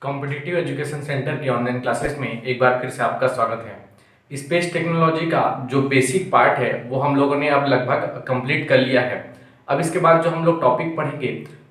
Competitive education centre की online classes में एक बार फिर से आपका स्वागत है। स्पेस टेक्नोलॉजी का जो बेसिक पार्ट है वो हम लोगों ने अब लगभग कंप्लीट कर लिया है। अब इसके बाद जो हम लोग टॉपिक पढ़ेंगे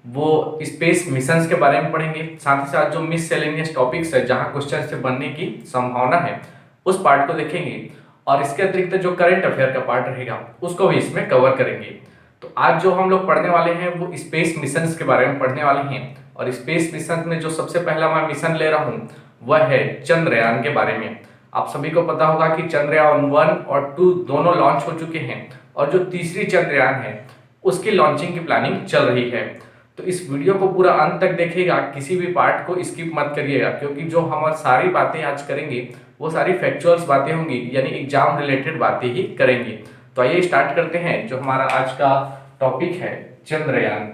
वो स्पेस मिशंस के बारे में पढ़ेंगे, साथ ही साथ जो मिससेलेनियस टॉपिक्स है जहां क्वेश्चन से बनने की संभावना है उस पार्ट को देखेंगे, और इसके अतिरिक्त जो करंट अफेयर का पार्ट रहेगा उसको भी इसमें कवर करेंगे। तो आज जो हम लोग पढ़ने वाले हैं वो स्पेस मिशंस के बारे में पढ़ने वाले हैं, और स्पेस मिशन में जो सबसे पहला मैं मिशन ले रहा हूँ वह है चंद्रयान के बारे में। आप सभी को पता होगा कि चंद्रयान 1 और 2 दोनों लॉन्च हो चुके हैं, और जो तीसरी चंद्रयान है उसकी लॉन्चिंग की प्लानिंग चल रही है। तो इस वीडियो को पूरा अंत तक देखिएगा, किसी भी पार्ट को स्किप मत करिएगा, क्योंकि जो हम सारी बातें आज करेंगे वो सारी फैक्चुअल्स बातें होंगी, यानी एग्जाम रिलेटेड बातें ही करेंगे। तो आइए स्टार्ट करते हैं। जो हमारा आज का टॉपिक है चंद्रयान।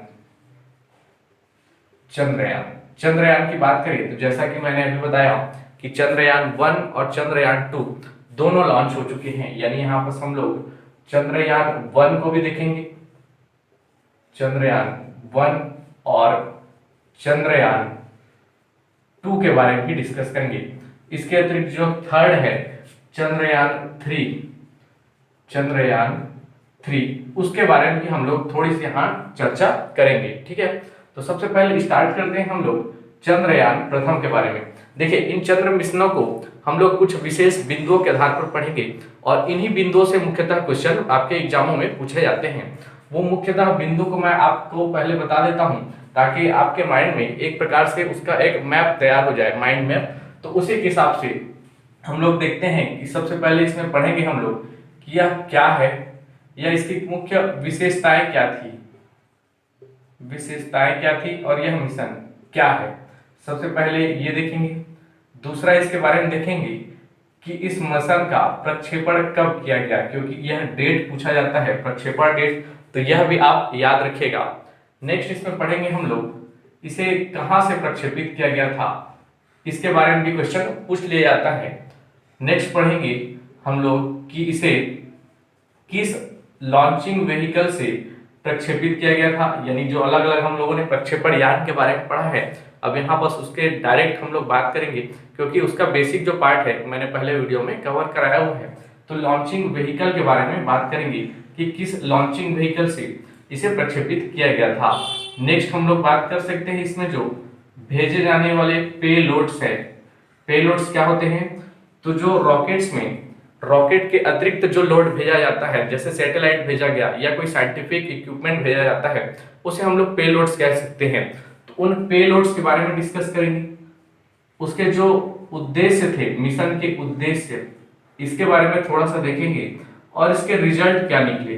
चंद्रयान की बात करें तो जैसा कि मैंने अभी बताया कि चंद्रयान 1 और चंद्रयान 2 दोनों लॉन्च हो चुके हैं, यानी यहाँ पर हम लोग चंद्रयान 1 को भी देखेंगे, चंद्रयान 1 और चंद्रयान 2 के बारे में भी डिस्कस करेंगे। इसके अतिरिक्त जो थर्ड है चंद्रयान 3 उसके बारे में भी हम लोग थोड़ी सी यहाँ चर्चा करेंगे। ठीक है, तो सबसे पहले स्टार्ट करते हैं हम लोग चंद्रयान प्रथम के बारे में। देखिए, इन चंद्र मिशनों को हम लोग कुछ विशेष बिंदुओं के आधार पर पढ़ेंगे, और इन्हीं बिंदुओं से मुख्यतः क्वेश्चन आपके एग्जामों में पूछे जाते हैं। वो मुख्यतः बिंदु को मैं आपको पहले बता देता हूँ, ताकि आपके माइंड में एक प्रकार से उसका एक मैप तैयार हो जाए, माइंड मैप। तो उसी के हिसाब से हम लोग देखते हैं कि सबसे पहले इसमें पढ़ेंगे हम लोग कि यह क्या है, या इसकी मुख्य विशेषताएं क्या थी और यह मिशन क्या है। सबसे पहले ये देखेंगे। दूसरा इसके बारे में देखेंगे कि इस मिशन का प्रक्षेपण कब किया गया, क्योंकि यह डेट पूछा जाता है, प्रक्षेपण डेट, तो यह भी आप याद रखिएगा। नेक्स्ट इसमें पढ़ेंगे हम लोग इसे कहां से प्रक्षेपित किया गया था, इसके बारे में भी क्वेश्चन पूछ लिया जाता है। नेक्स्ट पढ़ेंगे हम लोग कि इसे किस लॉन्चिंग व्हीकल से प्रक्षेपित किया गया था, यानी जो अलग अलग हम लोगों ने प्रक्षेपण यान के बारे में पढ़ा है, अब यहाँ बस उसके डायरेक्ट हम लोग बात करेंगे, क्योंकि उसका बेसिक जो पार्ट है मैंने पहले वीडियो में कवर कराया हुआ है। तो लॉन्चिंग व्हीकल के बारे में बात करेंगे कि किस लॉन्चिंग व्हीकल से इसे प्रक्षेपित किया गया था। नेक्स्ट हम लोग बात कर सकते हैं इसमें जो भेजे जाने वाले पेलोड्स है। पेलोड्स क्या होते हैं? तो जो रॉकेट्स में रॉकेट के अतिरिक्त जो लोड भेजा जाता है, जैसे सैटेलाइट भेजा गया या कोई साइंटिफिक इक्विपमेंट भेजा जाता है, उसे हम लोग पेलोड्स कह सकते हैं। तो उन पेलोड्स के बारे में डिस्कस करेंगे, उसके जो उद्देश्य थे, मिशन के उद्देश्य, इसके बारे में थोड़ा सा देखेंगे, और इसके रिजल्ट क्या निकले,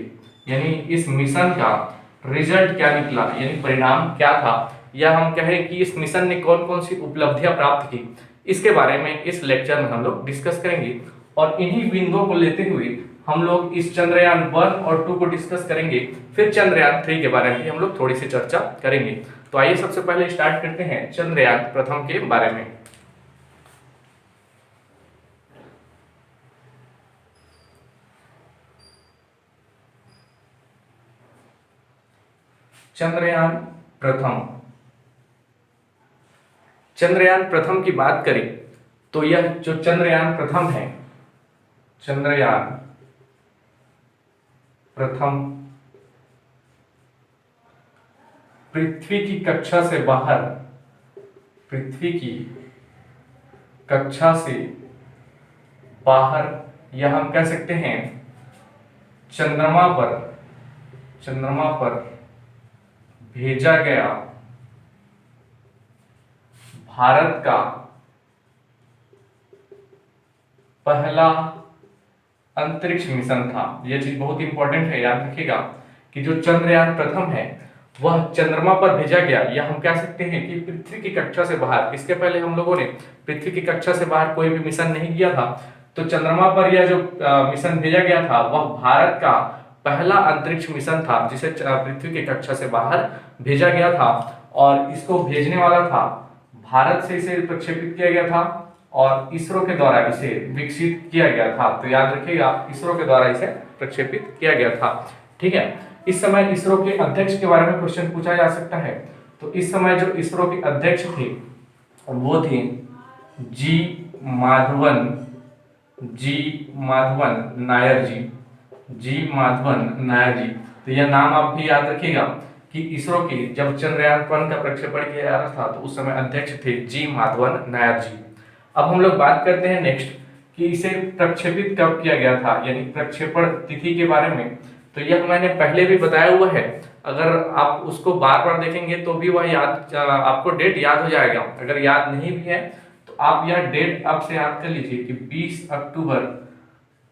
यानी इस मिशन का रिजल्ट क्या निकला, यानी परिणाम क्या था, या हम कहें कि इस मिशन ने कौन कौन सी उपलब्धियां प्राप्त की, इसके बारे में इस लेक्चर में हम लोग डिस्कस करेंगे। और इन्हीं बिंदुओं को लेते हुए हम लोग इस चंद्रयान 1 और 2 को डिस्कस करेंगे, फिर चंद्रयान 3 के बारे में भी हम लोग थोड़ी सी चर्चा करेंगे। तो आइए सबसे पहले स्टार्ट करते हैं चंद्रयान प्रथम के बारे में। चंद्रयान प्रथम की बात करें तो यह जो चंद्रयान प्रथम है, चंद्रयान प्रथम पृथ्वी की कक्षा से बाहर या हम कह सकते हैं चंद्रमा पर भेजा गया भारत का पहला अंतरिक्ष मिशन था। यह चीज बहुत इंपॉर्टेंट है, याद रखिएगा कि जो चंद्रयान प्रथम है वह चंद्रमा पर भेजा गया, या हम कह सकते हैं कि पृथ्वी की कक्षा से बाहर। इसके पहले हम लोगों ने पृथ्वी की कक्षा से बाहर कोई भी मिशन नहीं किया था, तो चंद्रमा पर यह जो मिशन भेजा गया था वह भारत का पहला अंतरिक्ष मिशन था, जिसे पृथ्वी की कक्षा से बाहर भेजा गया था, और इसको भेजने वाला था भारत से, इसे प्रक्षेपित किया गया था और इसरो के द्वारा इसे विकसित किया गया था। तो याद रखिएगा, इसरो के द्वारा इसे प्रक्षेपित किया गया था। ठीक है, इस समय इसरो के अध्यक्ष के बारे में क्वेश्चन पूछा जा सकता है। तो इस समय जो इसरो के अध्यक्ष थे वो थी जी माधवन, जी माधवन नायर जी, जी माधवन नायर जी। तो यह नाम आप भी याद रखिएगा कि इसरो के जब चंद्रयान-1 का प्रक्षेपण किया जा रहा था तो उस समय अध्यक्ष थे जी माधवन नायर जी। अब हम लोग बात करते हैं नेक्स्ट कि इसे प्रक्षेपित कब किया गया था, यानी प्रक्षेपण तिथि के बारे में। तो यह मैंने पहले भी बताया हुआ है, अगर आप उसको बार बार देखेंगे तो भी वह याद, आपको डेट याद हो जाएगा। अगर याद नहीं भी है तो आप यह डेट अब से याद कर लीजिए कि 20 अक्टूबर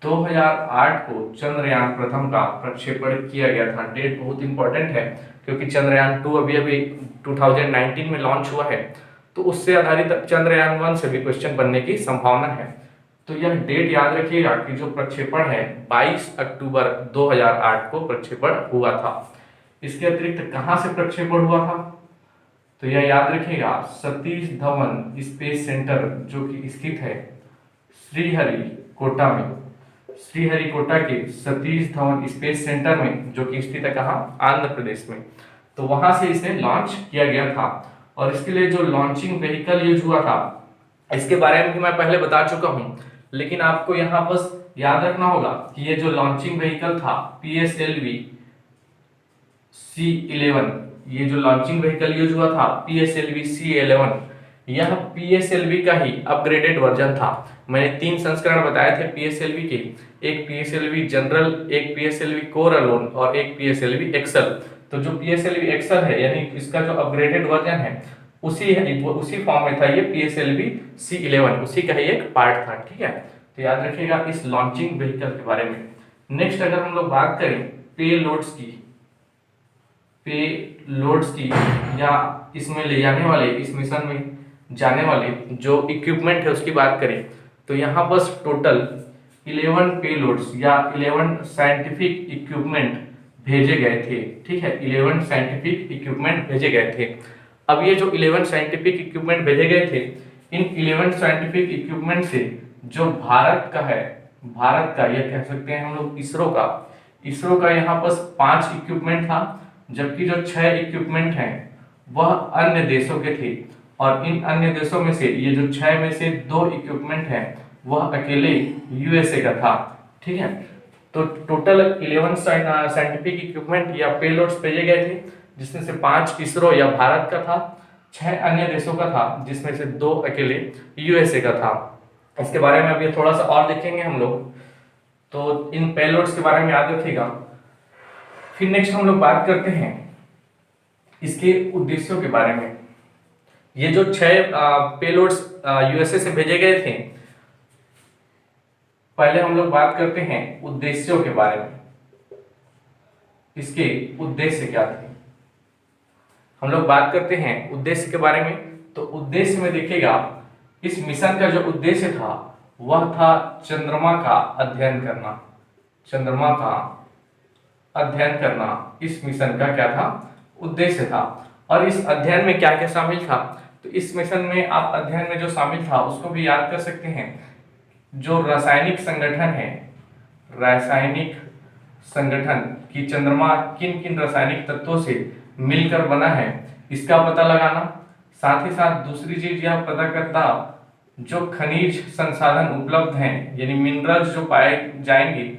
2008 को चंद्रयान प्रथम का प्रक्षेपण किया गया था। डेट बहुत इंपॉर्टेंट है क्योंकि चंद्रयान 2 अभी अभी 2019 में लॉन्च हुआ है, तो उससे आधारित चंद्रयान 1 से भी क्वेश्चन बनने की संभावना है। तो यह डेट याद रखिएगा कि जो प्रक्षेपण है 22 अक्टूबर 2008 को प्रक्षेपण हुआ था। इसके अतिरिक्त कहां से प्रक्षेपण हुआ था, तो यह याद रखिएगा सतीश धवन स्पेस सेंटर जो कि स्थित है श्रीहरिकोटा में, श्रीहरिकोटा के सतीश धवन स्पेस सेंटर में, जो कि स्थित है कहाँ, आंध्र प्रदेश में। तो वहां से इसे लॉन्च किया गया था। और इसके लिए जो लॉन्चिंग व्हीकल यूज हुआ था इसके बारे में भी मैं पहले बता चुका हूं, लेकिन आपको यहाँ बस याद रखना होगा कि ये जो लॉन्चिंग व्हीकल था PSLV C11, ये जो लॉन्चिंग व्हीकल यूज हुआ था PSLV C11, यह PSLV का ही अपग्रेडेड वर्जन था। मैंने 3 संस्करण बताए थे PSLV के, एक PSLV जनरल, एक PSLV कोर अलोन और एक PSLV एक्सल। तो जो PSLV एक्सल है यानी इसका जो अपग्रेडेड वर्जन है उसी फॉर्म में था ये PSLV C11, उसी का ही एक पार्ट था। ठीक है, तो याद रखिएगा इस लॉन्चिंग व्हीकल के बारे में। नेक्स्ट अगर हम लोग बात करें पेलोड्स की या इसमें ले जाने वाले, इस मिशन में जाने वाले जो इक्विपमेंट है उसकी बात करें तो यहाँ बस टोटल 11 पेलोड्स या 11 साइंटिफिक इक्विपमेंट भेजे गए थे। ठीक है, 11 साइंटिफिक इक्विपमेंट भेजे गए थे। अब ये जो 11 साइंटिफिक इक्विपमेंट भेजे गए थे, इन 11 साइंटिफिक इक्विपमेंट से जो भारत का है, भारत का यह कह सकते हैं हम लोग इसरो का यहाँ बस 5 इक्विपमेंट था, जबकि जो 6 इक्विपमेंट हैं वह अन्य देशों के थे। और इन अन्य देशों में से ये जो 6 में से 2 इक्विपमेंट हैं वह अकेले USA का था। ठीक है, तो टोटल 11 साइंटिफिक इक्विपमेंट या पेलोड्स भेजे गए थे, जिसमें से 5 इसरो या भारत का था, 6 अन्य देशों का था, जिसमें से 2 अकेले USA का था। इसके बारे में अभी थोड़ा सा और देखेंगे हम लोग, तो इन पेलोड्स के बारे में याद रखिएगा। फिर नेक्स्ट हम लोग बात करते हैं इसके उद्देश्यों के बारे में। ये जो 6 पेलोड्स USA से भेजे गए थे, पहले हम लोग बात करते हैं उद्देश्यों के बारे में। इसके उद्देश्य क्या थे, हम लोग बात करते हैं उद्देश्य के बारे में। तो उद्देश्य में देखिएगा इस मिशन का जो उद्देश्य था वह था चंद्रमा का अध्ययन करना, चंद्रमा का अध्ययन करना इस मिशन का क्या था, उद्देश्य था। और इस अध्ययन में क्या क्या शामिल था, तो इस मिशन में आप अध्ययन में जो शामिल था उसको भी याद कर सकते हैं। जो रासायनिक संगठन है, रासायनिक संगठन कि चंद्रमा किन किन रासायनिक तत्वों से मिलकर बना है इसका पता लगाना। साथ ही साथ दूसरी चीज यह पता करता जो खनिज संसाधन उपलब्ध हैं, यानी मिनरल्स जो पाए जाएंगे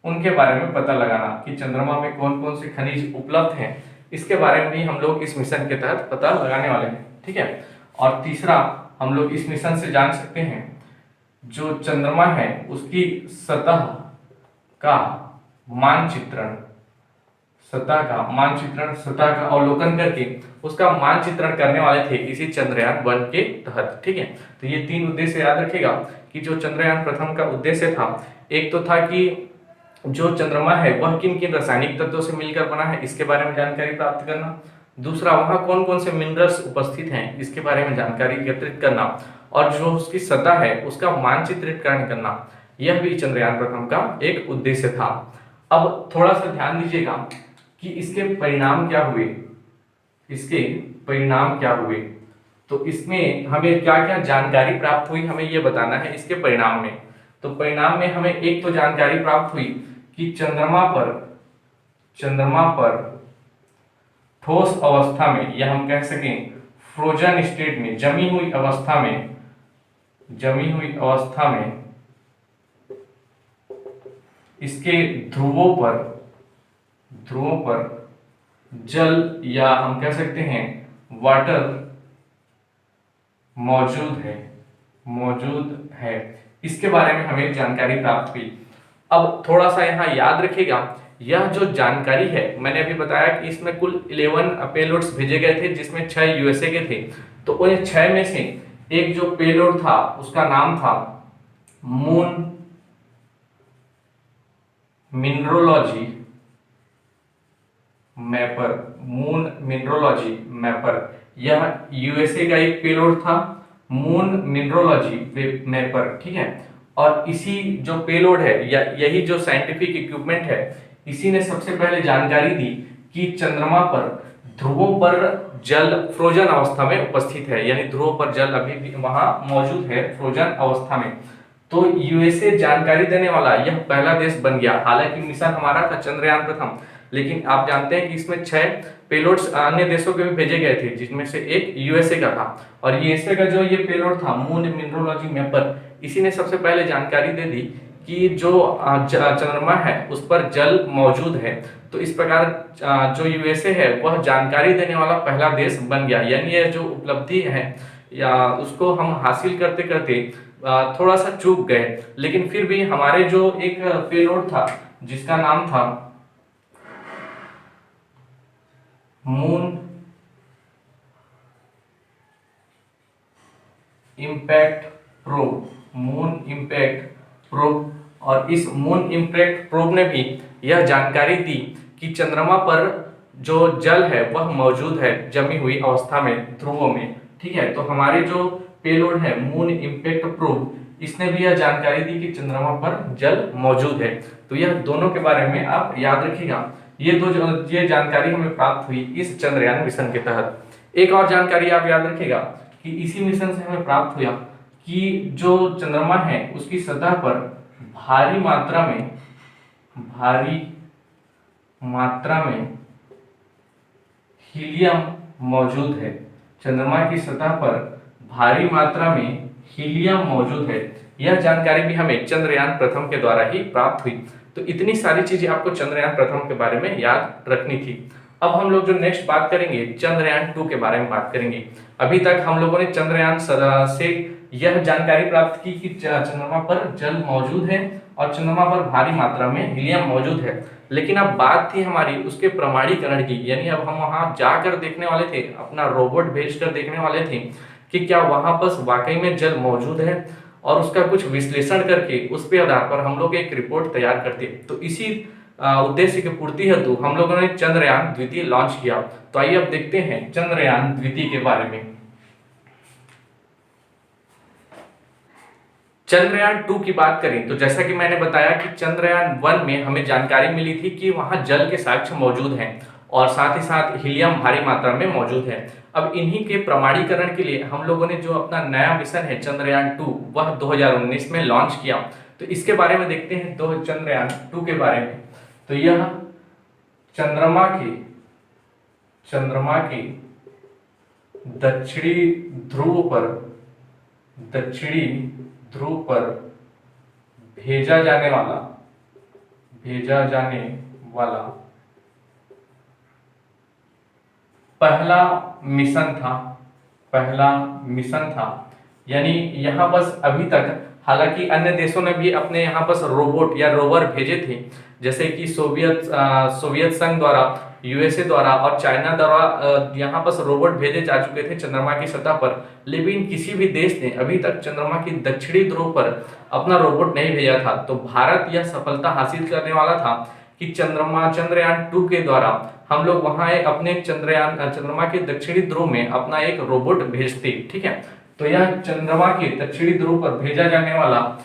उनके बारे में पता लगाना कि चंद्रमा में कौन कौन से खनिज उपलब्ध हैं, इसके बारे में भी हम लोग इस मिशन के तहत पता लगाने वाले हैं। ठीक है, और तीसरा हम लोग इस मिशन से जान सकते हैं जो चंद्रमा है उसकी सतह का मानचित्रण, सतह का अवलोकन करके उसका मानचित्रण करने वाले थे इसी चंद्रयान 1 के तहत। ठीक है, तो ये 3 उद्देश्य याद रखिएगा कि जो चंद्रयान प्रथम का उद्देश्य था, एक तो था कि जो चंद्रमा है वह किन किन रासायनिक तत्वों से मिलकर बना है इसके बारे में जानकारी प्राप्त करना। दूसरा, वहाँ कौन कौन से मिनरल्स उपस्थित हैं इसके बारे में जानकारी एकत्रित करना। और जो उसकी सतह है उसका मानचित्रितकरण करना, यह भी चंद्रयान प्रथम का एक उद्देश्य था। अब थोड़ा सा ध्यान दीजिएगा कि इसके परिणाम क्या हुए, तो इसमें हमें क्या क्या जानकारी प्राप्त हुई हमें ये बताना है इसके परिणाम में। तो परिणाम में हमें एक तो जानकारी प्राप्त हुई कि चंद्रमा पर ठोस अवस्था में, या हम कह सकें फ्रोजन स्टेट में, जमी हुई अवस्था में, जमी हुई अवस्था में इसके ध्रुवों पर जल या हम कह सकते हैं वाटर मौजूद है। इसके बारे में हमें जानकारी प्राप्त हुई। अब थोड़ा सा यहाँ याद रखिएगा, यह जो जानकारी है मैंने अभी बताया कि इसमें कुल 11 पेलोड्स भेजे गए थे, जिसमें 6 यूएसए के थे। तो उन 6 में से एक जो पेलोड था उसका नाम था मून मिनरोलॉजी मैपर। यह यूएसए का एक पेलोड था, मून मिनरोलॉजी मैपर, ठीक है। और इसी जो पेलोड है या यही जो साइंटिफिक इक्विपमेंट है, इसी ने सबसे पहले जानकारी दी कि चंद्रमा पर ध्रुवों पर जल फ्रोजन अवस्था में उपस्थित है, यानी ध्रुवों पर जल अभी भी वहां मौजूद है फ्रोजन अवस्था में। तो यूएसए जानकारी देने वाला यह पहला देश बन गया। हालांकि मिशन हमारा था चंद्रयान प्रथम, लेकिन आप जानते हैं कि इसमें 6 पेलोड्स अन्य देशों के भी भेजे गए थे, जिसमें से एक यूएसए का था। और यूएसए का जो ये पेलोड था मून मिनरोलॉजी मैपर, इसी ने सबसे पहले जानकारी दे दी कि जो चंद्रमा है उस पर जल मौजूद है। तो इस प्रकार जो यूएसए है वह जानकारी देने वाला पहला देश बन गया। यानी यह जो उपलब्धि है या उसको हम हासिल करते करते थोड़ा सा चूक गए, लेकिन फिर भी हमारे जो एक पेलोड था जिसका नाम था मून इम्पैक्ट प्रोब, और इस मून इम्पैक्ट प्रोब ने भी यह जानकारी दी कि चंद्रमा पर जो जल है वह मौजूद है जमी हुई अवस्था में ध्रुवों में, ठीक है। तो हमारे जो पेलोड है मून इम्पैक्ट प्रोब, इसने भी यह जानकारी दी कि चंद्रमा पर जल मौजूद है। तो यह दोनों के बारे में आप याद रखिएगा। ये जानकारी हमें प्राप्त हुई इस चंद्रयान मिशन के तहत। एक और जानकारी आप याद रखिएगा कि इसी मिशन से हमें प्राप्त हुआ कि जो चंद्रमा है उसकी सतह पर भारी मात्रा में हीलियम मौजूद है। चंद्रमा की सतह पर भारी मात्रा में हीलियम मौजूद है। यह जानकारी भी हमें चंद्रयान प्रथम के द्वारा ही प्राप्त हुई। तो इतनी सारी चीजें आपको चंद्रयान प्रथम के बारे में याद रखनी थी। अब हम लोग जो नेक्स्ट बात करेंगे चंद्रयान 2 के बारे में बात करेंगे। अभी तक हम लोगों ने चंद्रयान से यह जानकारी प्राप्त की कि चंद्रमा पर जल मौजूद है और चंद्रमा पर भारी मात्रा में हीलियम मौजूद है। लेकिन अब बात थी हमारी उसके प्रमाणीकरण की, यानी अब हम वहां जाकर देखने वाले थे, अपना रोबोट भेजकर देखने वाले थे कि क्या वहां पर वाकई में जल मौजूद है, और उसका कुछ विश्लेषण करके उस पे आधार पर हम लोग एक रिपोर्ट तैयार करते। तो इसी उद्देश्य की पूर्ति हेतु हम लोगों ने चंद्रयान द्वितीय लॉन्च किया। तो आइए अब देखते हैं चंद्रयान द्वितीय के बारे में। चंद्रयान 2 की बात करें तो जैसा कि मैंने बताया कि चंद्रयान 1 में हमें जानकारी मिली थी कि वहां जल के साक्ष्य मौजूद हैं और साथ ही साथ हीलियम भारी मात्रा में मौजूद है। अब इन्हीं के प्रमाणीकरण के लिए हम लोगों ने जो अपना नया मिशन है चंद्रयान 2 वह 2019 में लॉन्च किया। तो इसके बारे में देखते हैं चंद्रयान 2 के बारे में। तो यह चंद्रमा के दक्षिणी ध्रुव पर भेजा जाने वाला पहला मिशन था। यानी यहाँ बस अभी तक, हालांकि अन्य देशों ने भी अपने यहाँ बस रोबोट या रोवर भेजे थे, जैसे कि सोवियत संघ द्वारा, यूएसए द्वारा और चाइना द्वारा यहाँ बस रोबोट भेजे जा चुके थे चंद्रमा की सतह पर। लेकिन किसी भी देश ने अभी तक चंद्रमा की दक्षिणी ध्रुव पर अपना रोबोट नहीं भेजा था। तो भारत यह सफलता हासिल करने वाला था कि चंद्रयान 2 के द्वारा हम लोग वहां अपने चंद्रमा के दक्षिणी ध्रुव में अपना एक रोबोट भेजते, ठीक है। तो यह चंद्रमा के दक्षिणी ध्रुव पर भेजा जाने वाला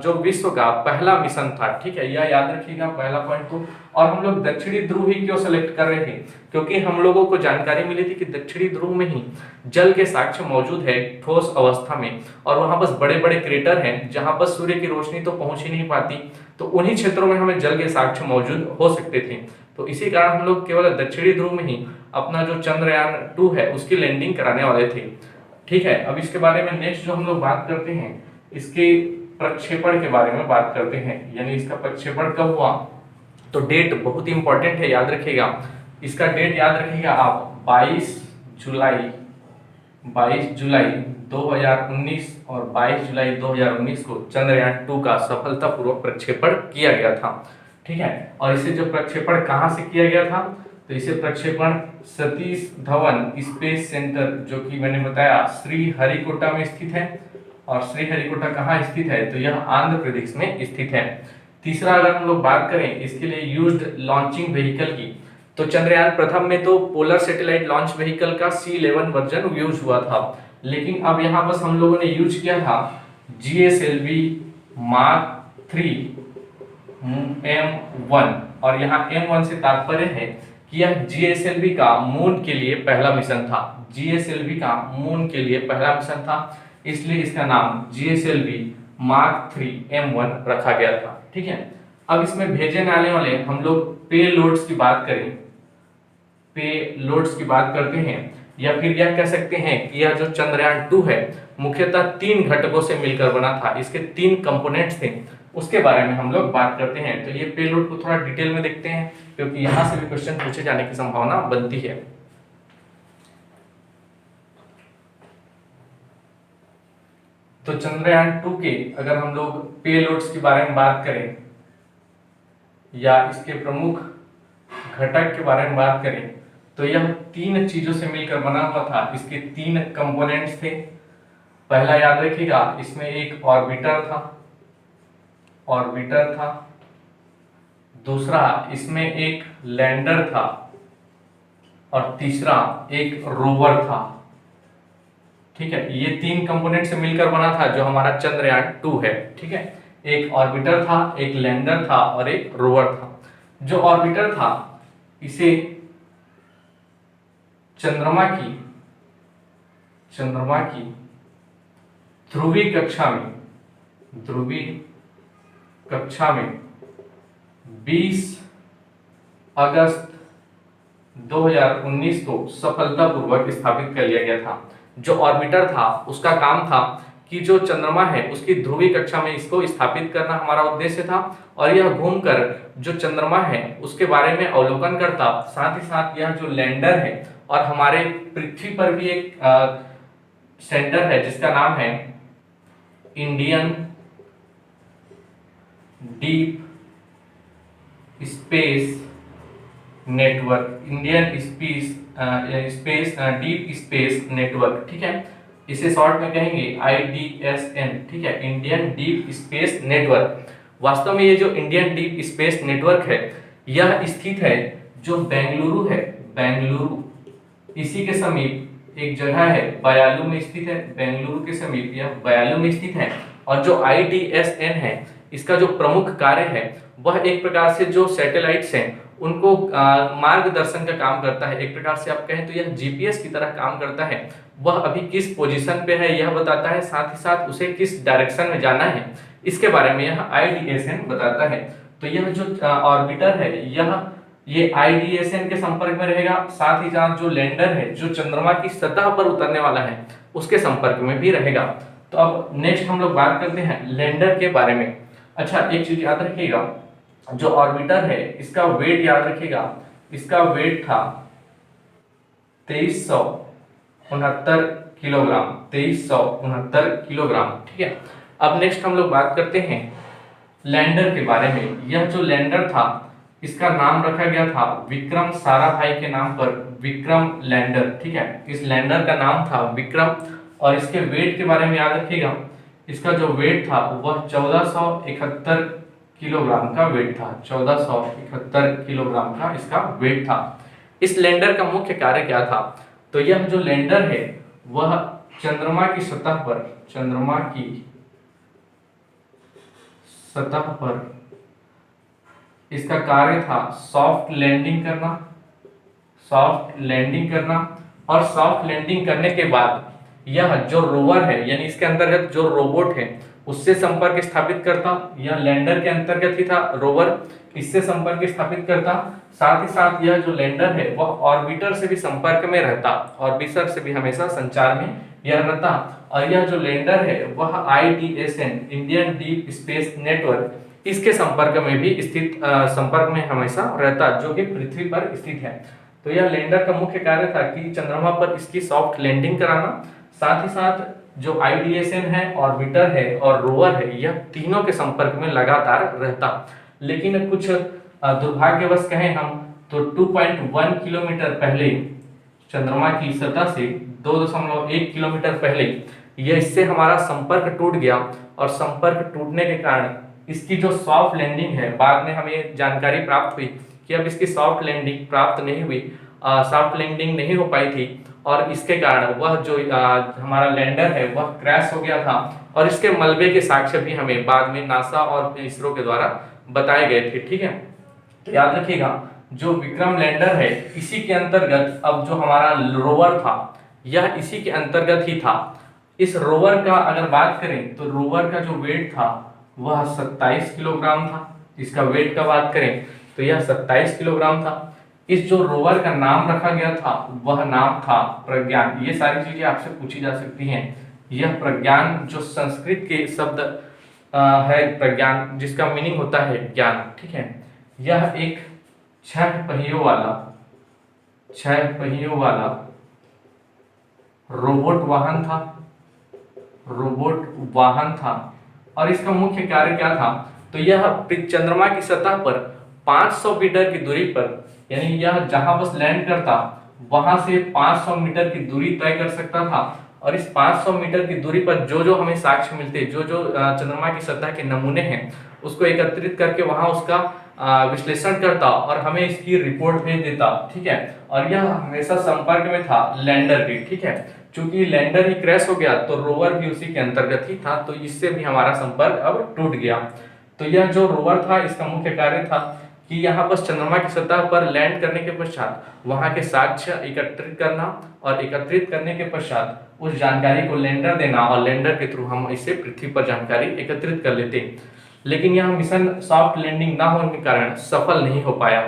जो विश्व का पहला मिशन था, ठीक है। यह याद रखिएगा पहला पॉइंट को। और हम लोग दक्षिणी ध्रुव ही क्यों सेलेक्ट कर रहे थे, क्योंकि हम लोगों को जानकारी मिली थी कि दक्षिणी ध्रुव में ही जल के साक्ष्य मौजूद है ठोस अवस्था में, और वहां बस बड़े बड़े क्रेटर हैं जहां बस सूर्य की रोशनी तो पहुंच ही नहीं पाती। तो उन्हीं क्षेत्रों में हमें जल के साक्ष्य मौजूद हो सकते थे। तो इसी कारण हम लोग केवल दक्षिणी ध्रुव में ही अपना जो चंद्रयान 2 है उसकी लैंडिंग कराने वाले थे। ठीक है, अब इसके बारे में नेक्स्ट जो हम लोग बात करते हैं, इसके प्रक्षेपण के बारे में बात करते हैं, यानी इसका प्रक्षेपण कब हुआ। तो डेट बहुत इंपॉर्टेंट है, याद रखिएगा, इसका डेट याद रखिएगा आप, 22 जुलाई 2019 और 22 जुलाई 2019 को चंद्रयान 2 का सफलतापूर्वक प्रक्षेपण किया गया था। ठीक है, और इसे जो प्रक्षेपण कहां से किया गया था, तो इसे प्रक्षेपण सतीश धवन स्पेस सेंटर, जो कि मैंने बताया श्रीहरिकोटा में स्थित है। और श्रीहरिकोटा कहाँ स्थित है, तो यह आंध्र प्रदेश में स्थित है। तीसरा अगर हम लोग बात करें इसके लिए यूज्ड लॉन्चिंग व्हीकल की, तो चंद्रयान प्रथम में तो पोलर सैटेलाइट लॉन्च व्हीकल का C11 वर्जन यूज हुआ था, लेकिन अब यहाँ बस हम लोगों ने यूज किया था GSLV Mark 3 M1, और यहाँ M1 से तात्पर्य है कि यह GSLV का मून के लिए पहला मिशन था। GSLV का मून के लिए पहला मिशन था, इसलिए इसका नाम GSLV Mark 3 M1 रखा गया था। ठीक है, अब इसमें भेजे जाने वाले हम लोग पेलोड्स की बात करें, पेलोड्स की बात करते हैं, या फिर यह कह सकते हैं कि यह जो चंद्रयान 2 है मुख्यतः 3 घटकों से मिलकर बना था, इसके 3 कंपोनेंट्स थे, उसके बारे में हम लोग बात करते हैं। तो ये पेलोड को थोड़ा डिटेल में देखते हैं, क्योंकि यहां से भी क्वेश्चन पूछे जाने की संभावना बनती है। तो चंद्रयान 2 के अगर हम लोग पेलोड्स के बारे में बात करें या इसके प्रमुख घटक के बारे में बात करें, तो यह 3 चीजों से मिलकर बना हुआ था। इसके 3 कंपोनेंट्स थे। पहला याद रखिएगा, इसमें एक ऑर्बिटर था। दूसरा इसमें एक लैंडर था, और तीसरा एक रोवर था। ठीक है, ये 3 कंपोनेंट से मिलकर बना था जो हमारा चंद्रयान 2 है। ठीक है, एक ऑर्बिटर था, एक लैंडर था और एक रोवर था। जो ऑर्बिटर था इसे चंद्रमा की ध्रुवीय कक्षा में 20 अगस्त 2019 को सफलतापूर्वक स्थापित कर लिया गया था। जो ऑर्बिटर था उसका काम था कि जो चंद्रमा है उसकी ध्रुवीय कक्षा में इसको स्थापित करना हमारा उद्देश्य था, और यह घूमकर जो चंद्रमा है उसके बारे में अवलोकन करता। साथ ही साथ यह जो लैंडर है, और हमारे पृथ्वी पर भी एक सेंटर है जिसका नाम है Indian deep space network, deep space network. ठीक है, इसे शॉर्ट में कहेंगे IDSN। ठीक है, इंडियन डीप स्पेस नेटवर्क। वास्तव में ये जो इंडियन डीप स्पेस नेटवर्क है यह स्थित है जो बेंगलुरु है, इसी के समीप एक जगह है बयालू में स्थित है, बेंगलुरु के समीप यह बयालू में स्थित है। और जो IDSN है इसका जो प्रमुख कार्य है वह एक प्रकार से जो सैटेलाइट्स हैं उनको मार्गदर्शन का काम करता है। एक प्रकार से आप कहें तो यह GPS की तरह काम करता है। वह अभी किस पोजीशन पे है यह बताता है, साथ ही साथ उसे किस डायरेक्शन में जाना है इसके बारे में यह IDSN बताता है। तो यह जो ऑर्बिटर है ये IDSN के संपर्क में रहेगा, साथ ही साथ जो लैंडर है जो चंद्रमा की सतह पर उतरने वाला है उसके संपर्क में भी रहेगा। तो अब नेक्स्ट हम लोग बात करते हैं लैंडर के बारे में। अच्छा, एक चीज याद रखिएगा, जो ऑर्बिटर है इसका वेट याद रखिएगा, इसका वेट था 2369 किलोग्राम, 2369 किलोग्राम। ठीक है, अब नेक्स्ट हम लोग बात करते हैं लैंडर के बारे में। यह जो लैंडर था इसका नाम रखा गया था विक्रम साराभाई के नाम पर, विक्रम लैंडर। ठीक है, इस लैंडर का नाम था विक्रम। और इसके वेट के बारे में याद रखिएगा, इसका जो वेट था वह 1471 किलोग्राम का वेट था, 1471 किलोग्राम का इसका वेट था। इस लैंडर का मुख्य कार्य क्या था, तो यह जो लैंडर है वह चंद्रमा की सतह पर इसका कार्य था सॉफ्ट लैंडिंग करना, और सॉफ्ट लैंडिंग करने के बाद यह जो रोवर है यानी इसके अंदर जो रोबोट है उससे संपर्क स्थापित करता, यह लैंडर के अंतर्गत ही था, रोवर इससे संपर्क स्थापित करता। साथ ही साथ यह जो लैंडर है वह ऑर्बिटर से भी संपर्क में रहता, ऑर्बिटर से भी हमेशा संचार में यह रहता। और यह जो लैंडर है वह IDSN Indian deep space network इसके संपर्क में भी स्थित संपर्क में हमेशा रहता, जो कि पृथ्वी पर स्थित है। तो यह लैंडर का मुख्य कार्य था कि चंद्रमा पर इसकी सॉफ्ट लैंडिंग कराना, साथ ही साथ जो IDSN है, ऑर्बिटर है और रोवर है, यह तीनों के संपर्क में लगातार रहता। लेकिन कुछ दुर्भाग्यवश कहें हम तो 2.1 किलोमीटर पहले चंद्रमा की सतह से 2.1 किलोमीटर पहले यह इससे हमारा संपर्क टूट गया। और संपर्क टूटने के कारण इसकी जो सॉफ्ट लैंडिंग है, बाद में हमें जानकारी प्राप्त हुई कि अब इसकी सॉफ्ट लैंडिंग प्राप्त नहीं हुई, सॉफ्ट लैंडिंग नहीं हो पाई थी। और इसके कारण वह जो हमारा लैंडर है वह क्रैश हो गया था। और इसके मलबे के साक्ष्य भी हमें बाद में नासा और इसरो के द्वारा बताए गए थे। ठीक है, तो याद रखिएगा जो विक्रम लैंडर है इसी के अंतर्गत अब जो हमारा रोवर था यह इसी के अंतर्गत ही था। इस रोवर का अगर बात करें तो रोवर का जो वेट था वह 27 किलोग्राम था। इसका वेट का बात करें तो यह 27 किलोग्राम था। इस जो रोवर का नाम रखा गया था वह नाम था प्रज्ञान। ये सारी चीजें आपसे पूछी जा सकती हैं। यह प्रज्ञान जो संस्कृत के शब्द है प्रज्ञान, जिसका मीनिंग होता है ज्ञान। ठीक है, यह एक 6 पहियों वाला रोबोट वाहन था। और इसका मुख्य कार्य क्या था, तो यह चंद्रमा की सतह पर 500 मीटर की दूरी पर, यानी यह जहां बस लैंड करता वहां से 500 मीटर की दूरी तय कर सकता था। और इस 500 मीटर की दूरी पर जो जो हमें साक्ष्य मिलते, जो जो चंद्रमा की सतह के नमूने हैं उसको एकत्रित करके वहां उसका विश्लेषण करता और हमें इसकी रिपोर्ट भेज देता। ठीक है, और यह हमेशा संपर्क में था लैंडर के। ठीक है, चूंकि लैंडर ही क्रैश हो गया तो रोवर भी उसी के अंतर्गत ही था, तो इससे भी हमारा संपर्क अब टूट गया। तो यह जो रोवर था इसका मुख्य कार्य था कि यहाँ बस चंद्रमा की सतह पर लैंड करने के पश्चात वहां के साक्ष्य एकत्रित करना और एकत्रित करने के पश्चात उस जानकारी को लैंडर देना, और लैंडर के थ्रू हम इसे पृथ्वी पर जानकारी एकत्रित कर लेते। लेकिन यह मिशन सॉफ्ट लैंडिंग ना होने के कारण सफल नहीं हो पाया।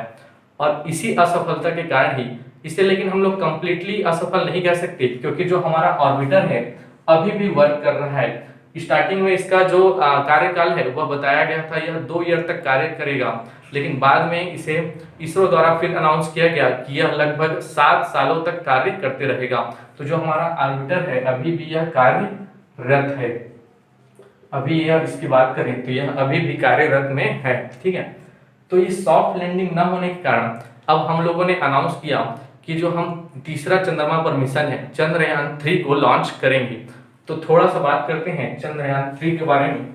और इसी असफलता के कारण ही इसे लेकिन हम लोग कंप्लीटली असफल नहीं कह सकते, क्योंकि जो हमारा ऑर्बिटर है अभी भी वर्क कर रहा है। स्टार्टिंग में इसका जो कार्यकाल है वह बताया गया था यह 2 ईयर तक कार्य करेगा, लेकिन बाद में इसे इसरो द्वारा फिर अनाउंस किया गया कि यह लगभग 7 सालों तक कार्य करते रहेगा। तो जो हमारा ऑर्बिटर है अभी भी यह कार्यरत है। अभी यह इसकी बात करें तो यह अभी भी कार्यरत में है। ठीक है, तो इस सॉफ्ट लैंडिंग न होने के कारण अब हम लोगों ने अनाउंस किया कि जो हम तीसरा चंद्रमा पर मिशन है चंद्रयान 3 को लॉन्च करेंगे। तो थोड़ा सा बात करते हैं चंद्रयान 3 के बारे में।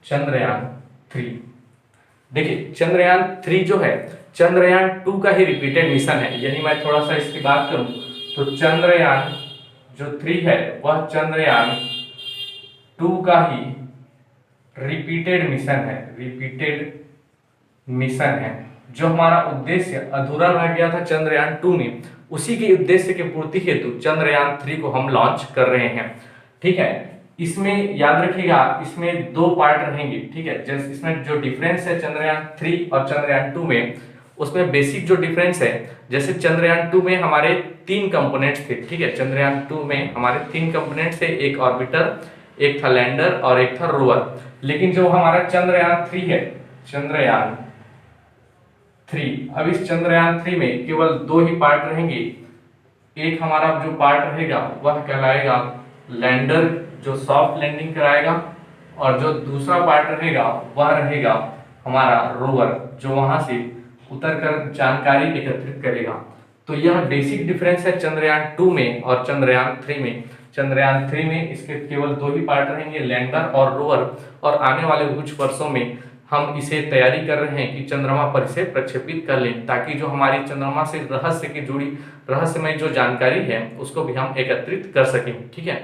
चंद्रयान 3 देखिए, चंद्रयान 3 जो है चंद्रयान 2 का ही रिपीटेड मिशन है। यानी मैं थोड़ा सा इसकी बात करूं तो चंद्रयान जो 3 है वह चंद्रयान 2 का ही रिपीटेड मिशन है। जो हमारा उद्देश्य अधूरा रह गया था चंद्रयान 2 में, उसी के उद्देश्य के पूर्ति हेतु चंद्रयान 3 को हम लॉन्च कर रहे हैं। ठीक है, इसमें याद रखिएगा इसमें 2 पार्ट रहेंगे। ठीक है, जैसे इसमें जो डिफरेंस है चंद्रयान 3 और चंद्रयान 2 में, उसमें बेसिक जो डिफरेंस है, जैसे चंद्रयान 2 में हमारे 3 कंपोनेंट्स थे। ठीक है, चंद्रयान 2 में हमारे 3 कंपोनेंट्स थे, एक ऑर्बिटर, एक था लैंडर और एक था रोवर। लेकिन जो हमारा चंद्रयान 3 है, चंद्रयान 3, अब इस चंद्रयान 3 में केवल 2 ही पार्ट रहेंगे। एक हमारा जो पार्ट रहेगा वह कहलाएगा लैंडर, जो सॉफ्ट लैंडिंग कराएगा, और जो दूसरा पार्ट रहेगा वह रहेगा हमारा रोवर, जो वहां से उतरकर जानकारी एकत्रित करेगा। तो यह बेसिक डिफरेंस है चंद्रयान 2 में और चंद्रयान 3 में। चंद्रयान 3 में इसके केवल 2 ही पार्ट रहेंगे, लैंडर और रोवर, और आने वाले कुछ वर्षों में हम इसे तैयारी कर रहे हैं कि चंद्रमा पर इसे प्रक्षेपित कर लें, ताकि जो हमारी चंद्रमा से रहस्य की जुड़ी रहस्यमय जो जानकारी है उसको भी हम एकत्रित कर सकें। ठीक है,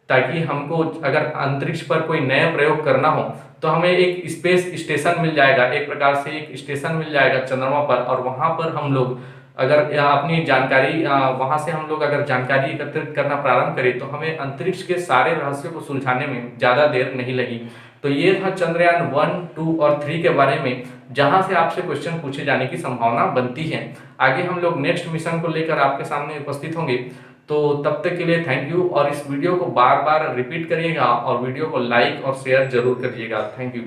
ताकि हमको अगर अंतरिक्ष पर कोई नया प्रयोग करना हो तो हमें एक स्पेस स्टेशन मिल जाएगा, एक प्रकार से एक स्टेशन मिल जाएगा चंद्रमा पर, और वहां पर हम लोग अगर अपनी जानकारी वहां से हम लोग अगर जानकारी एकत्रित करना प्रारंभ करें तो हमें अंतरिक्ष के सारे रहस्यों को सुलझाने में ज्यादा देर नहीं लगी। तो ये था चंद्रयान 1, 2 और 3 के बारे में, जहां से आपसे क्वेश्चन पूछे जाने की संभावना बनती है। आगे हम लोग नेक्स्ट मिशन को लेकर आपके सामने उपस्थित होंगे। तो तब तक के लिए थैंक यू, और इस वीडियो को बार बार रिपीट करिएगा और वीडियो को लाइक और शेयर जरूर करिएगा। Thank you.